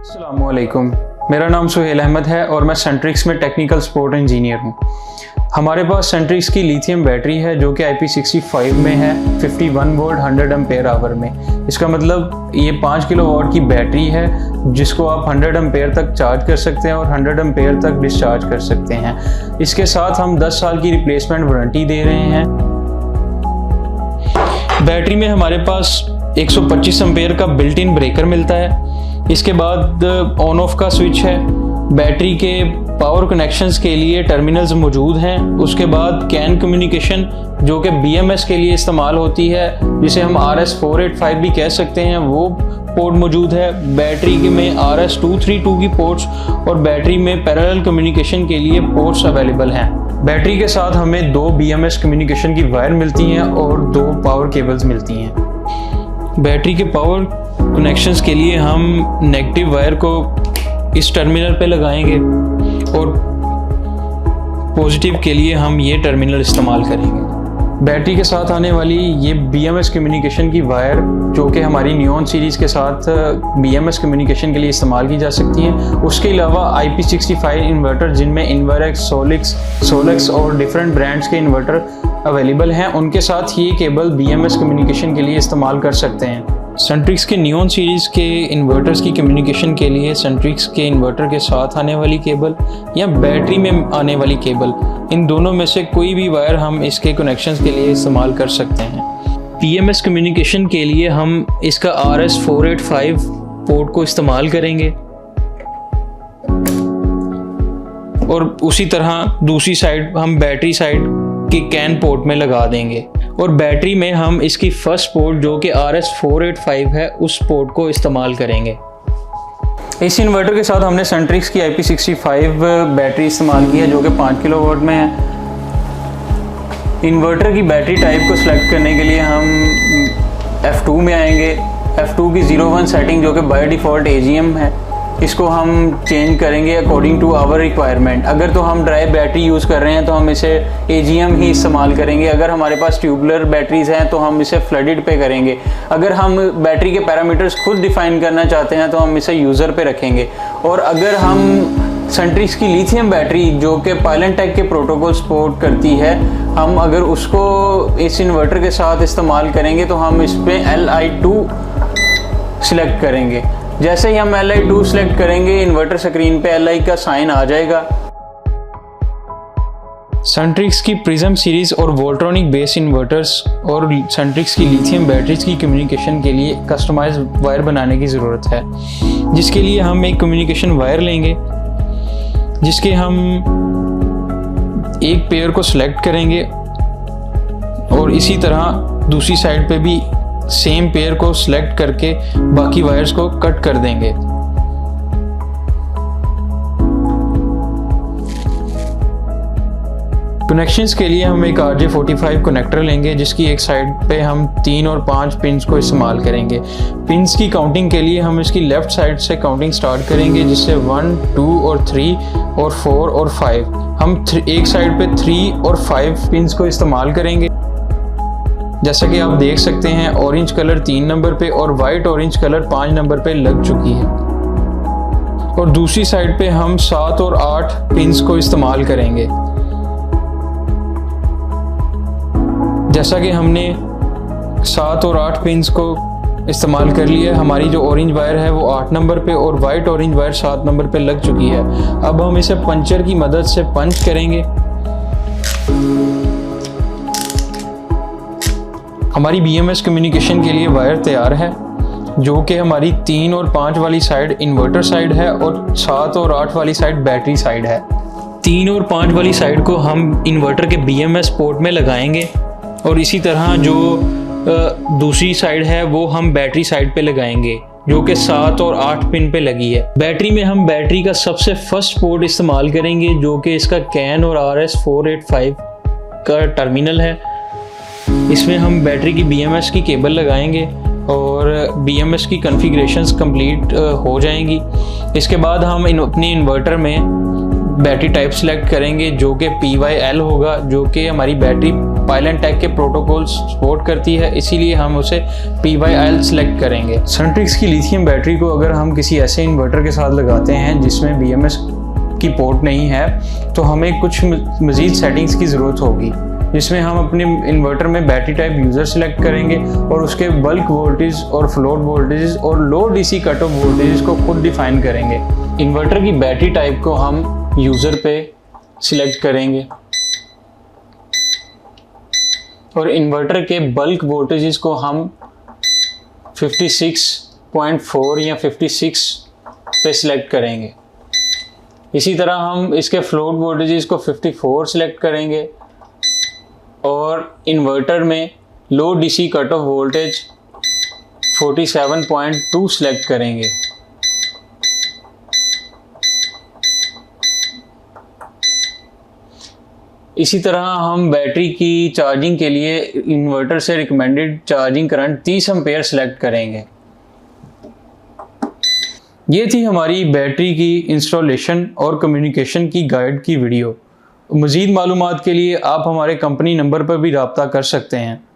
अस्सलामुअलैकुम, मेरा नाम सुहेल अहमद है और मैं सेंट्रिक्स में टेक्निकल सपोर्ट इंजीनियर हूँ। हमारे पास सेंट्रिक्स की लिथियम बैटरी है जो कि IP65 में है, 51 वोल्ट 100 एम्पेयर आवर में। इसका मतलब ये 5 किलोवाट की बैटरी है जिसको आप 100 एम्पेयर तक चार्ज कर सकते हैं और 100 एम्पेयर तक डिस्चार्ज कर सकते हैं। इसके साथ हम 10 साल की रिप्लेसमेंट वारंटी दे रहे हैं। बैटरी में हमारे पास 125 एम्पेयर का बिल्ट इन ब्रेकर मिलता है। इसके बाद ऑन ऑफ का स्विच है। बैटरी के पावर कनेक्शंस के लिए टर्मिनल्स मौजूद हैं। उसके बाद कैन कम्युनिकेशन जो कि BMS के लिए इस्तेमाल होती है, जिसे हम RS485 भी कह सकते हैं, वो पोर्ट मौजूद है। बैटरी में RS232 की पोर्ट्स और बैटरी में पैरेलल कम्युनिकेशन के लिए पोर्ट्स अवेलेबल हैं। बैटरी के साथ हमें 2 BMS कम्युनिकेशन की वायर मिलती हैं और 2 पावर केबल्स मिलती हैं। बैटरी के पावर कनेक्शंस के लिए हम नेगेटिव वायर को इस टर्मिनल पे लगाएंगे और पॉजिटिव के लिए हम ये टर्मिनल इस्तेमाल करेंगे। बैटरी के साथ आने वाली ये BMS कम्युनिकेशन की वायर जो कि हमारी नियॉन सीरीज़ के साथ BMS कम्युनिकेशन के लिए इस्तेमाल की जा सकती हैं। उसके अलावा IP65 इन्वर्टर जिनमें इन्वर्क्स, सोलेक्स और डिफरेंट ब्रांड्स के इन्वर्टर अवेलेबल हैं, उनके साथ ये केबल BMS कम्युनिकेशन के लिए इस्तेमाल कर सकते हैं। सेंट्रिक्स के नियॉन सीरीज़ के इन्वर्टर्स की कम्युनिकेशन के लिए सेंट्रिक्स के इन्वर्टर के साथ आने वाली केबल या बैटरी में आने वाली केबल, इन दोनों में से कोई भी वायर हम इसके कनेक्शंस के लिए इस्तेमाल कर सकते हैं। PMS कम्युनिकेशन के लिए हम इसका RS485 पोर्ट को इस्तेमाल करेंगे और उसी तरह दूसरी साइड हम बैटरी साइड की कैन पोर्ट में लगा देंगे और बैटरी में हम इसकी फर्स्ट पोर्ट जो कि RS485 है उस पोर्ट को इस्तेमाल करेंगे। इस इन्वर्टर के साथ हमने सेंट्रिक्स की IP65 बैटरी इस्तेमाल की है जो कि 5 किलोवाट में है। इन्वर्टर की बैटरी टाइप को सिलेक्ट करने के लिए हम F2 में आएंगे। F2 की 01 सेटिंग जो कि बाय डिफ़ॉल्ट AGM है, इसको हम चेंज करेंगे अकॉर्डिंग टू आवर रिक्वायरमेंट। अगर तो हम ड्राई बैटरी यूज़ कर रहे हैं तो हम इसे AGM ही इस्तेमाल करेंगे। अगर हमारे पास ट्यूबुलर बैटरीज़ हैं तो हम इसे फ्लडेड पे करेंगे। अगर हम बैटरी के पैरामीटर्स खुद डिफ़ाइन करना चाहते हैं तो हम इसे यूज़र पे रखेंगे। और अगर हम सेंट्रिक्स की लिथियम बैटरी जो कि पायलनटेक के प्रोटोकॉल सपोर्ट करती है, हम अगर उसको इस इन्वर्टर के साथ इस्तेमाल करेंगे तो हम इस पर Li2 सिलेक्ट करेंगे। जैसे ही हम Li2 सिलेक्ट करेंगे इन्वर्टर स्क्रीन पे Li का साइन आ जाएगा। सेंट्रिक्स की प्रिज्म सीरीज़ और वोल्ट्रॉनिक बेस इन्वर्टर्स और सेंट्रिक्स की लिथियम बैटरीज की कम्युनिकेशन के लिए कस्टमाइज वायर बनाने की ज़रूरत है, जिसके लिए हम एक कम्युनिकेशन वायर लेंगे जिसके हम एक पेयर को सिलेक्ट करेंगे और इसी तरह दूसरी साइड पे भी सेम पेयर को सिलेक्ट करके बाकी वायर्स को कट कर देंगे। कनेक्शंस के लिए हम एक RJ45 कनेक्टर लेंगे जिसकी एक साइड पे हम 3 और 5 पिन्स को इस्तेमाल करेंगे। पिन्स की काउंटिंग के लिए हम इसकी लेफ़्ट साइड से काउंटिंग स्टार्ट करेंगे, जिससे 1, 2 और 3 और 4 और 5 हम एक साइड पे 3 और 5 पिन्स को इस्तेमाल करेंगे। जैसा कि आप देख सकते हैं ऑरेंज कलर 3 नंबर पे और वाइट ऑरेंज कलर 5 नंबर पे लग चुकी है। और दूसरी साइड पे हम 7 और 8 पिन्स को इस्तेमाल करेंगे। जैसा कि हमने 7 और 8 पिन्स को इस्तेमाल कर लिया, हमारी जो ऑरेंज वायर है वो 8 नंबर पे और वाइट ऑरेंज वायर 7 नंबर पे लग चुकी है। अब हम इसे पंचर की मदद से पंच करेंगे। हमारी BMS कम्युनिकेशन के लिए वायर तैयार है जो कि हमारी 3 और 5 वाली साइड इन्वर्टर साइड है और 7 और 8 वाली साइड बैटरी साइड है। 3 और 5 वाली साइड को हम इन्वर्टर के BMS पोर्ट में लगाएंगे और इसी तरह जो दूसरी साइड है वो हम बैटरी साइड पे लगाएंगे जो कि 7 और 8 पिन पे लगी है। बैटरी में हम बैटरी का सबसे फर्स्ट पोर्ट इस्तेमाल करेंगे जो कि इसका कैन और RS485 का टर्मिनल है। इसमें हम बैटरी की BMS की केबल लगाएंगे और BMS की कॉन्फ़िगरेशंस कंप्लीट हो जाएंगी। इसके बाद हम अपने इन्वर्टर में बैटरी टाइप सेलेक्ट करेंगे जो कि PYL होगा, जो कि हमारी बैटरी पाइलन टेक के प्रोटोकॉल सपोर्ट करती है, इसीलिए हम उसे PYL सेलेक्ट करेंगे। सनट्रिक्स की लिथियम बैटरी को अगर हम किसी ऐसे इन्वर्टर के साथ लगाते हैं जिसमें BMS की पोर्ट नहीं है, तो हमें कुछ मज़ीद सेटिंग्स की ज़रूरत होगी, जिसमें हम अपने इन्वर्टर में बैटरी टाइप यूज़र सेलेक्ट करेंगे और उसके बल्क वोल्टेज और फ्लोट वोल्टेज और लो DC कट ऑफ वोल्टेज को खुद डिफाइन करेंगे। इन्वर्टर की बैटरी टाइप को हम यूज़र पे सिलेक्ट करेंगे और इन्वर्टर के बल्क वोल्टेजेस को हम 56.4 या 56 पे सिलेक्ट करेंगे। इसी तरह हम इसके फ्लोट वोल्टेजेस को 54 सिलेक्ट करेंगे और इन्वर्टर में लो DC cut off voltage 47.2 select करेंगे। इसी तरह हम बैटरी की चार्जिंग के लिए इन्वर्टर से recommended charging current 30 ampere select करेंगे। ये थी हमारी बैटरी की इंस्टॉलेशन और कम्युनिकेशन की गाइड की वीडियो। मज़ीद मालूमात के लिए आप हमारे कंपनी नंबर पर भी रब्ता कर सकते हैं।